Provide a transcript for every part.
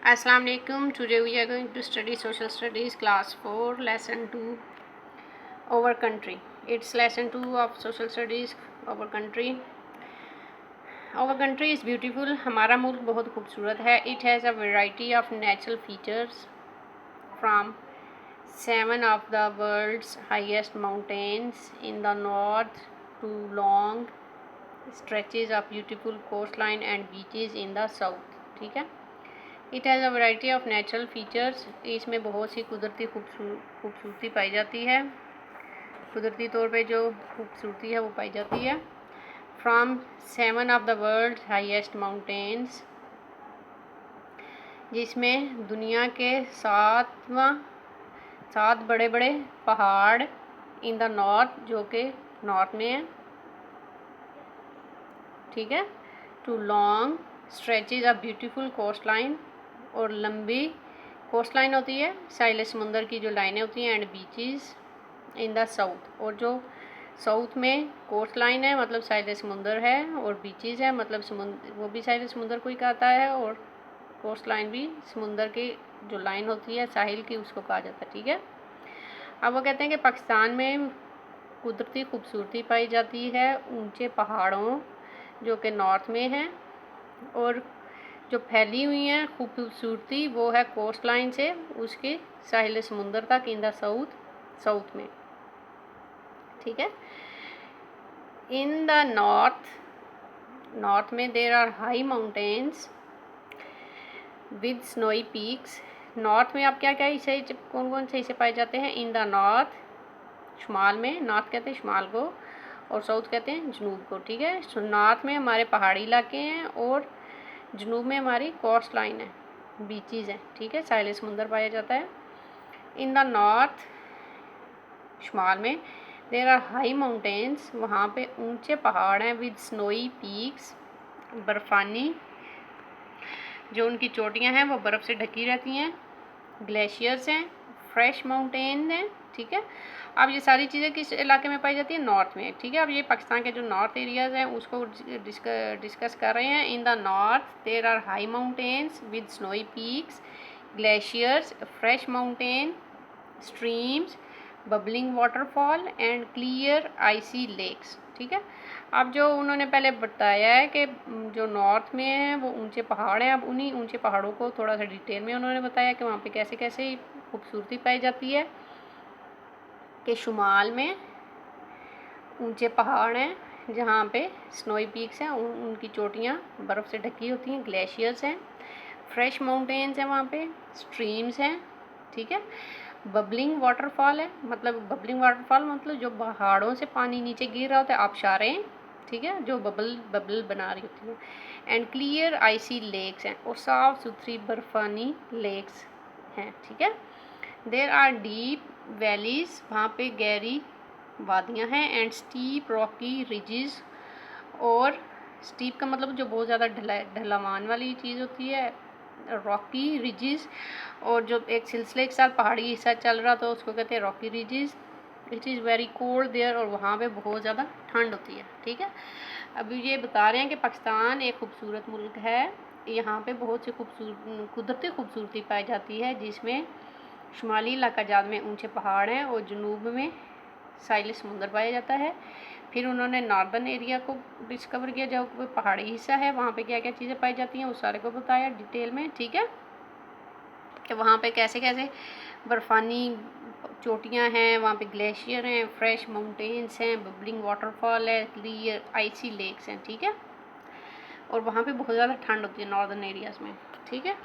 Assalamu alaikum. Today we are going to study social studies class 4 lesson 2 our country. It's lesson 2 of social studies our country. Our country is beautiful. हमारा मुल्क बहुत खूबसूरत है. It has a variety of natural features from 7 of the world's highest mountains in the north to long stretches of beautiful coastline and beaches in the south. ठीक है. It has a variety of natural features. इसमें बहुत सी कुदरती खूबसूरती पाई जाती है. कुदरती तौर पे जो खूबसूरती है वो पाई जाती है. From 7 of the world highest mountains, जिसमें दुनिया के 7 बड़े बड़े पहाड़ इन द नॉर्थ, जो कि नॉर्थ में है. ठीक है. Two long stretches of beautiful coast line, और लंबी कोस्ट लाइन होती है, साहिल समुंदर की जो लाइनें होती हैं. And beaches in the south, और जो साउथ में कोस्ट लाइन है मतलब साहिल समुंदर है, और बीचेस है मतलब समुंदर, वो भी साहिल समुंदर को ही कहता है, और कोस्ट लाइन भी समुंदर की जो लाइन होती है साहिल की, उसको कहा जाता है. ठीक है. अब वो कहते हैं कि पाकिस्तान में कुदरती खूबसूरती पाई जाती है ऊंचे पहाड़ों जो कि नॉर्थ में हैं, और जो फैली हुई हैं खूबसूरती वो है कोस्ट लाइन से उसके साहिल समुंदर तक इन द साउथ में. ठीक है. इन द नॉर्थ में there are high mountains with snowy peaks. North में आप क्या क्या इसे कौन कौन से इसे पाए जाते हैं? इन द नॉर्थ, शुमाल में, नॉर्थ कहते हैं शुमाल को, और साउथ कहते हैं जनूब को. ठीक है. नॉर्थ में हमारे पहाड़ी इलाके हैं, और जनूब में हमारी कोस्ट लाइन है, बीचेस हैं. ठीक है. साहिल समुंदर पाया जाता है. इन द नॉर्थ, शुमाल में, देर आर हाई माउंटेन्स, वहाँ पे ऊंचे पहाड़ हैं. विद स्नोई पीक्स, बर्फानी जो उनकी चोटियाँ हैं वो बर्फ़ से ढकी रहती हैं. ग्लेशियर्स हैं, फ्रेश माउंटेन हैं. ठीक है. अब ये सारी चीज़ें किस इलाके में पाई जाती है? नॉर्थ में. ठीक है. अब ये पाकिस्तान के जो नॉर्थ एरियाज़ हैं उसको डिस्कस कर रहे हैं. In the north there are high mountains with snowy peaks, glaciers, fresh mountain, streams, bubbling waterfall and clear icy lakes. ठीक है. अब जो उन्होंने पहले बताया है कि जो नॉर्थ में है वो ऊंचे पहाड़ हैं. अब उन्हीं ऊंचे पहाड़ों को थोड़ा सा डिटेल में उन्होंने बताया कि वहाँ पे कैसे कैसे खूबसूरती पाई जाती है. कि शुमाल में ऊंचे पहाड़ हैं जहाँ पे स्नोई पीक्स हैं, उनकी चोटियाँ बर्फ़ से ढकी होती हैं. ग्लेशियर्स हैं, फ्रेश माउंटेन्स हैं, वहाँ पे स्ट्रीम्स हैं. ठीक है. बबलिंग वाटरफॉल है, मतलब बबलिंग वाटरफॉल मतलब जो पहाड़ों से पानी नीचे गिर रहा होता है, आबशारें. ठीक है. जो बबल बना रही होती हैं. एंड क्लियर आइसी लेक्स हैं, और साफ़ सुथरी बर्फानी लेक्स हैं. ठीक है. देर आर डीप वैलीज, वहाँ पे गहरी वादियाँ हैं. एंड स्टीप रॉकी रिजेस, और स्टीप का मतलब जो बहुत ज़्यादा ढलान वाली चीज़ होती है, रॉकी रिजेस, और जो एक सिलसिले के साथ पहाड़ी हिस्सा चल रहा तो उसको कहते हैं Rocky ridges. It is very cold there, और वहाँ पे बहुत ज़्यादा ठंड होती है. ठीक है. अभी ये बता रहे हैं कि पाकिस्तान एक खूबसूरत मुल्क है. यहाँ पे बहुत सी कुदरती खूबसूरती पाई जाती है, जिसमें शुमाली इलाका जात में ऊंचे पहाड़ हैं, और जनूब में साहिल समुंदर पाया जाता है. फिर उन्होंने नॉर्दर्न एरिया को डिस्कवर किया, जो पहाड़ी हिस्सा है, वहाँ पे क्या क्या चीज़ें पाई जाती हैं उस सारे को बताया डिटेल में. ठीक है. कि वहाँ पे कैसे कैसे बर्फ़ानी चोटियाँ हैं, वहाँ पे ग्लेशियर हैं, फ्रेश माउंटेन्स हैं, बबलिंग वाटरफॉल है, क्लियर आइसी लेक्स हैं. ठीक है. और वहाँ पे बहुत ज़्यादा ठंड होती है नॉर्दर्न एरियाज़ में. ठीक है.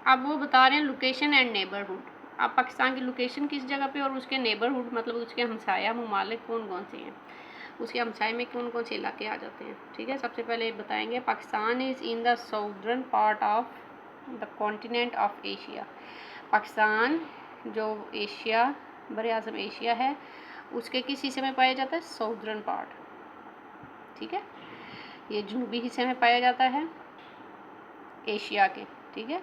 अब वो बता रहे हैं लोकेशन एंड नेबरहुड. अब पाकिस्तान की लोकेशन किस जगह पे, और उसके नेबरहुड मतलब उसके हमसाया ममालिक कौन कौन से हैं, उसके हमसाए में कौन कौन से इलाके आ जाते हैं. ठीक है. सबसे पहले बताएंगे Pakistan is in the southern part of the continent of Asia. Pakistan जो एशिया, बर आज़म एशिया है, उसके किस हिस्से में पाया जाता है? Southern part. ठीक है. ये जनूबी हिस्से में पाया जाता है एशिया के. ठीक है.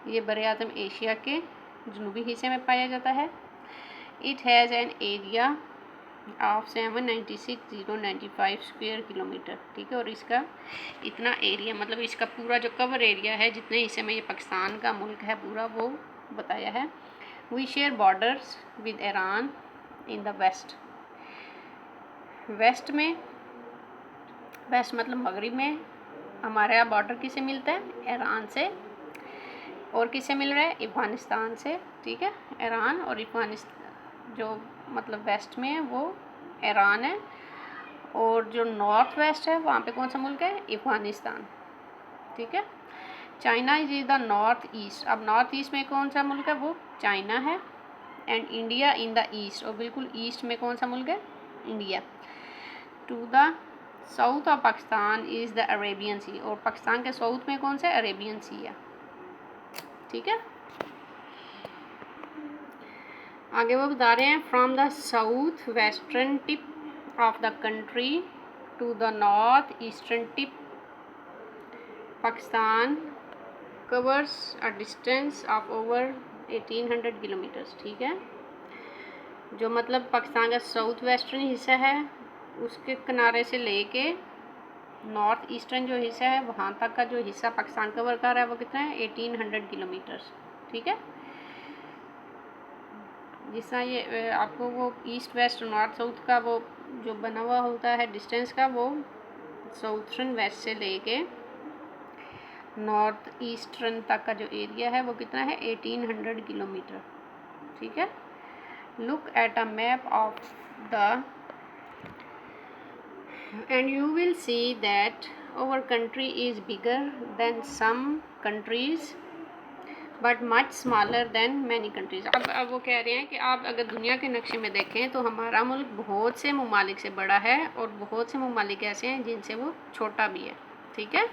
ये बर आज़म एशिया के जनूबी हिस्से में पाया जाता है. It has an area of 796,095 square kilometre, ठीक है। और इसका इतना एरिया, मतलब इसका पूरा जो कवर एरिया है, जितने हिस्से में ये पाकिस्तान का मुल्क है पूरा, वो बताया है। We share borders with Iran in the west. West में, वेस्ट मतलब मगरिब में हमारे यहाँ बॉर्डर किससे मिलता है? ईरान से। और किससे मिल रहा है? अफ़गानिस्तान से, ठीक है। ईरान और अफ़गानिस्तान जो मतलब वेस्ट में है वो ईरान है, और जो नॉर्थ वेस्ट है वहाँ पे कौन सा मुल्क है? अफ़गानिस्तान, ठीक है। China is the north east. अब नॉर्थ ईस्ट में कौन सा मुल्क है? वो चाइना है। And India in the east, और बिल्कुल ईस्ट में कौन सा मुल्क है? India. To the south of Pakistan is the Arabian sea, और पाकिस्तान के साउथ में कौन सा? अरेबियन सी है, ठीक है। आगे वो बता रहे हैं, from the south western tip of the country to the north eastern tip Pakistan covers a distance of over 1800 kilometres, ठीक है। जो मतलब पाकिस्तान का साउथ वेस्टर्न हिस्सा है उसके किनारे से लेके नॉर्थ ईस्टर्न जो हिस्सा है वहाँ तक का जो हिस्सा पाकिस्तान कवर कर रहा है वो कितना है? 1800 किलोमीटर्स, ठीक है। जिस तरह ये आपको वो ईस्ट वेस्ट नॉर्थ साउथ का वो जो बना हुआ होता है डिस्टेंस का, वो साउथर्न वेस्ट से लेके नॉर्थ ईस्टर्न तक का जो एरिया है वो कितना है? 1800 किलोमीटर, ठीक है। Look at a map of the and you will see that our country is bigger than some countries but much smaller than many countries। अब वो कह रहे हैं कि आप अगर दुनिया के नक्शे में देखें तो हमारा मुल्क बहुत से ममालिक से बड़ा है और बहुत से ममालिक ऐसे हैं जिनसे वो छोटा भी है, ठीक है।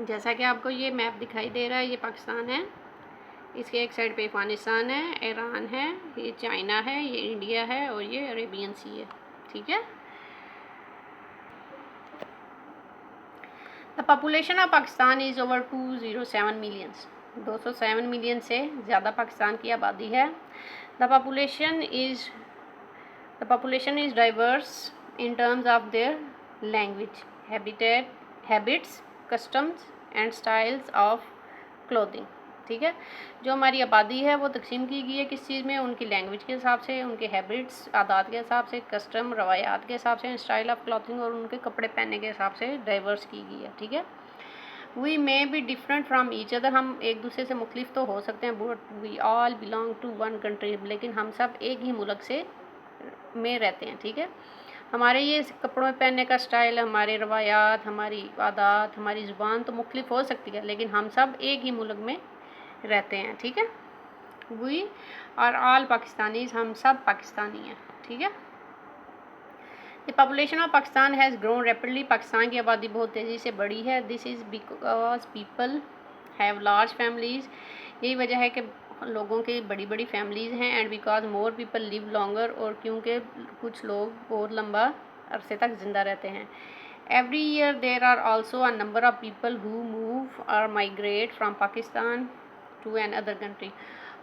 जैसा कि आपको ये मैप दिखाई दे रहा है, ये पाकिस्तान है, इसके एक साइड पे अफ़गानिस्तान है, ईरान है, ये चाइना है, ये इंडिया है और ये अरेबियन सी है, ठीक है। The population of Pakistan is over 207 millions. 207 million से ज़्यादा पाकिस्तान की आबादी है। The population is diverse in terms of their language, habits, customs and styles of clothing, ठीक है। जो हमारी आबादी है वो तकसीम की गई है किस चीज़ में? उनकी लैंग्वेज के हिसाब से, उनके हैबिट्स, आदात के हिसाब से, कस्टम रवायात के हिसाब से, स्टाइल ऑफ क्लॉथिंग और उनके कपड़े पहनने के हिसाब से डाइवर्स की गई है, ठीक है। We may be different from each other, हम एक दूसरे से मुख्तलिफ तो हो सकते हैं, but we all belong to one country, लेकिन हम सब एक ही मुल्क से में रहते हैं, ठीक है। हमारे ये कपड़ों में पहनने का स्टाइल, हमारे रवायात, हमारी आदात, हमारी ज़ुबान तो मुख्तलिफ हो सकती है, लेकिन हम सब एक ही मुल्क में रहते हैं, ठीक है। वी आर ऑल पाकिस्तानीज, हम सब पाकिस्तानी हैं, ठीक है। The population of Pakistan has grown rapidly, Pakistan की आबादी बहुत तेज़ी से बढ़ी है। This is because people have large families, यही वजह है कि लोगों की बड़ी बड़ी फैमिलीज़ हैं। And because more people live longer, और क्योंकि कुछ लोग बहुत लंबा अरसे तक ज़िंदा रहते हैं। Every year there are also a number of people who move और migrate from Pakistan to an other country,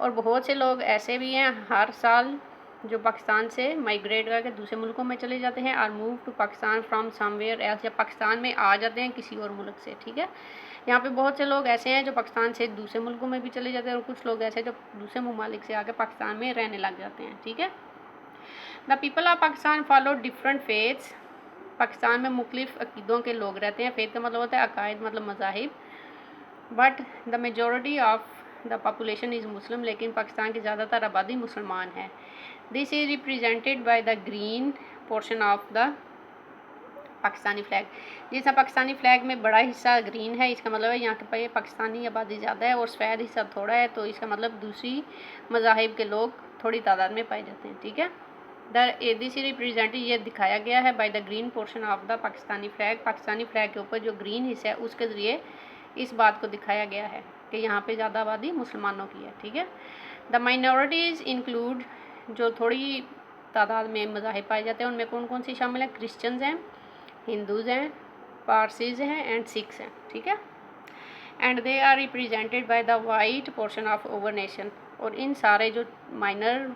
और बहुत से लोग ऐसे भी हैं हर साल जो पाकिस्तान से माइग्रेट करके दूसरे मुल्कों में चले जाते हैं, और move to Pakistan from somewhere else, या पाकिस्तान में आ जाते हैं किसी और मुल्क से, ठीक है। यहाँ पे बहुत से लोग ऐसे हैं जो पाकिस्तान से दूसरे मुल्कों में भी चले जाते हैं, और कुछ लोग ऐसे जो दूसरे ममालिक से आके पाकिस्तान में रहने लग जाते हैं, ठीक है। The people of Pakistan follow different faiths, Pakistan में मुख्तलिफ अकीदों के लोग रहते हैं। फेथ का मतलब होता है अकायद, मतलब मज़ाहिब। But the majority of the population is Muslim, लेकिन पाकिस्तान की ज़्यादातर आबादी मुसलमान है। This is represented by the green portion of the Pakistani flag. जैसा पाकिस्तानी फ्लैग में बड़ा हिस्सा ग्रीन है, इसका मतलब है यहाँ के पाकिस्तानी आबादी ज़्यादा है, और सफ़ेद हिस्सा थोड़ा है, तो इसका मतलब दूसरी मज़ाहिब के लोग थोड़ी तादाद में पाए जाते हैं, ठीक है। दिस रिप्रेजेंटेड, ये दिखाया गया है bye the green portion of the Pakistani flag, Pakistani flag के ऊपर जो ग्रीन हिस्सा है उसके ज़रिए इस बात को दिखाया गया है कि यहाँ पे ज़्यादा आबादी मुसलमानों की है, ठीक है। द माइनॉरिटीज़ इंक्लूड, जो थोड़ी तादाद में मज़ाहिब पाए जाते हैं उनमें कौन कौन सी शामिल हैं? क्रिश्चियंस हैं, हिंदूज़ हैं, पारसीज़ हैं एंड सिख्स हैं, ठीक है। And they are represented by the white portion of our nation, और इन सारे जो माइनर